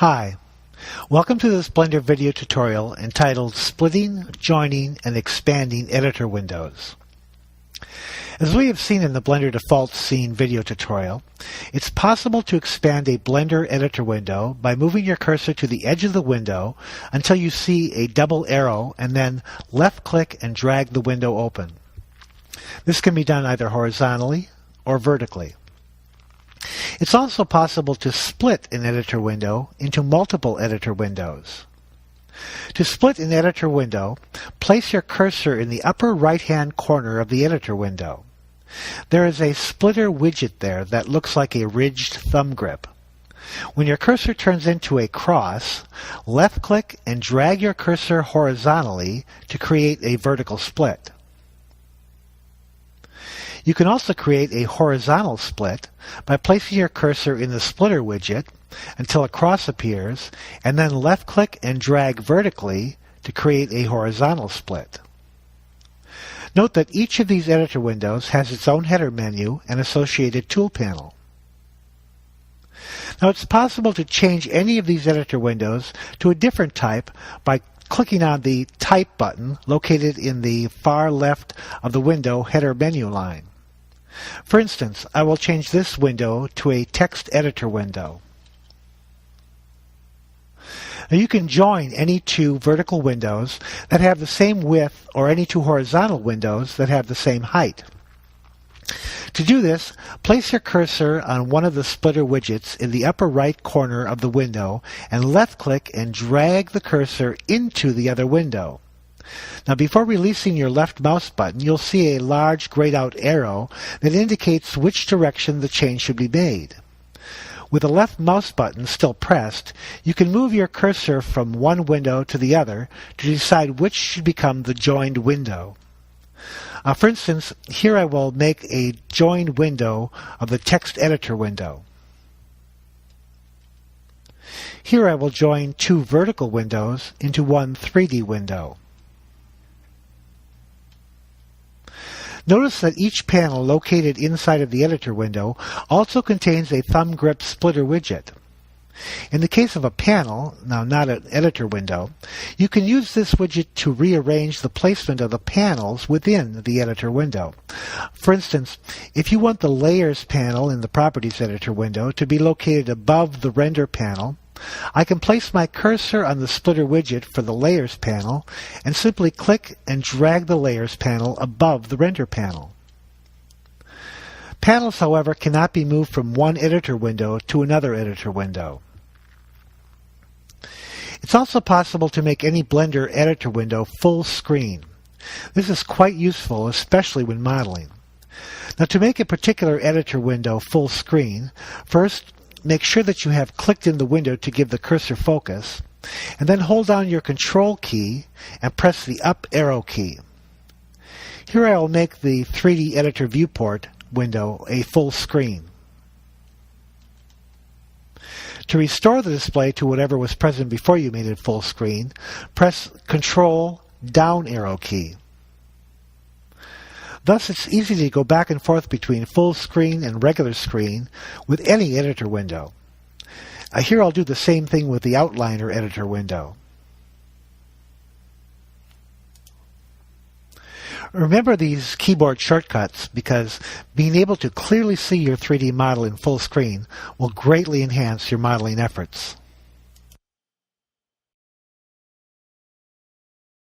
Hi, welcome to this Blender video tutorial entitled Splitting, Joining, and Expanding Editor Windows. As we have seen in the Blender Default Scene video tutorial, it's possible to expand a Blender editor window by moving your cursor to the edge of the window until you see a double arrow and then left-click and drag the window open. This can be done either horizontally or vertically. It's also possible to split an editor window into multiple editor windows. To split an editor window, place your cursor in the upper right-hand corner of the editor window. There is a splitter widget there that looks like a ridged thumb grip. When your cursor turns into a cross, left-click and drag your cursor horizontally to create a vertical split. You can also create a horizontal split by placing your cursor in the splitter widget until a cross appears, and then left-click and drag vertically to create a horizontal split. Note that each of these editor windows has its own header menu and associated tool panel. Now it's possible to change any of these editor windows to a different type by clicking on the Type button located in the far left of the window header menu line. For instance, I will change this window to a text editor window. Now you can join any two vertical windows that have the same width or any two horizontal windows that have the same height. To do this, place your cursor on one of the splitter widgets in the upper right corner of the window and left-click and drag the cursor into the other window. Now before releasing your left mouse button, you'll see a large grayed out arrow that indicates which direction the change should be made. With the left mouse button still pressed, you can move your cursor from one window to the other to decide which should become the joined window. For instance, here I will make a joined window of the text editor window. Here I will join two vertical windows into one 3D window. Notice that each panel located inside of the editor window also contains a thumb grip splitter widget. In the case of a panel, now not an editor window, you can use this widget to rearrange the placement of the panels within the editor window. For instance, if you want the Layers panel in the Properties editor window to be located above the Render panel, I can place my cursor on the splitter widget for the Layers panel and simply click and drag the Layers panel above the Render panel. Panels, however, cannot be moved from one editor window to another editor window. It's also possible to make any Blender editor window full screen. This is quite useful, especially when modeling. Now, to make a particular editor window full screen, first make sure that you have clicked in the window to give the cursor focus, and then hold down your Control key and press the up arrow key. Here I will make the 3D Editor Viewport window a full screen. To restore the display to whatever was present before you made it full screen, press Control down arrow key. Thus, it's easy to go back and forth between full screen and regular screen with any editor window. Here I'll do the same thing with the Outliner editor window. Remember these keyboard shortcuts because being able to clearly see your 3D model in full screen will greatly enhance your modeling efforts.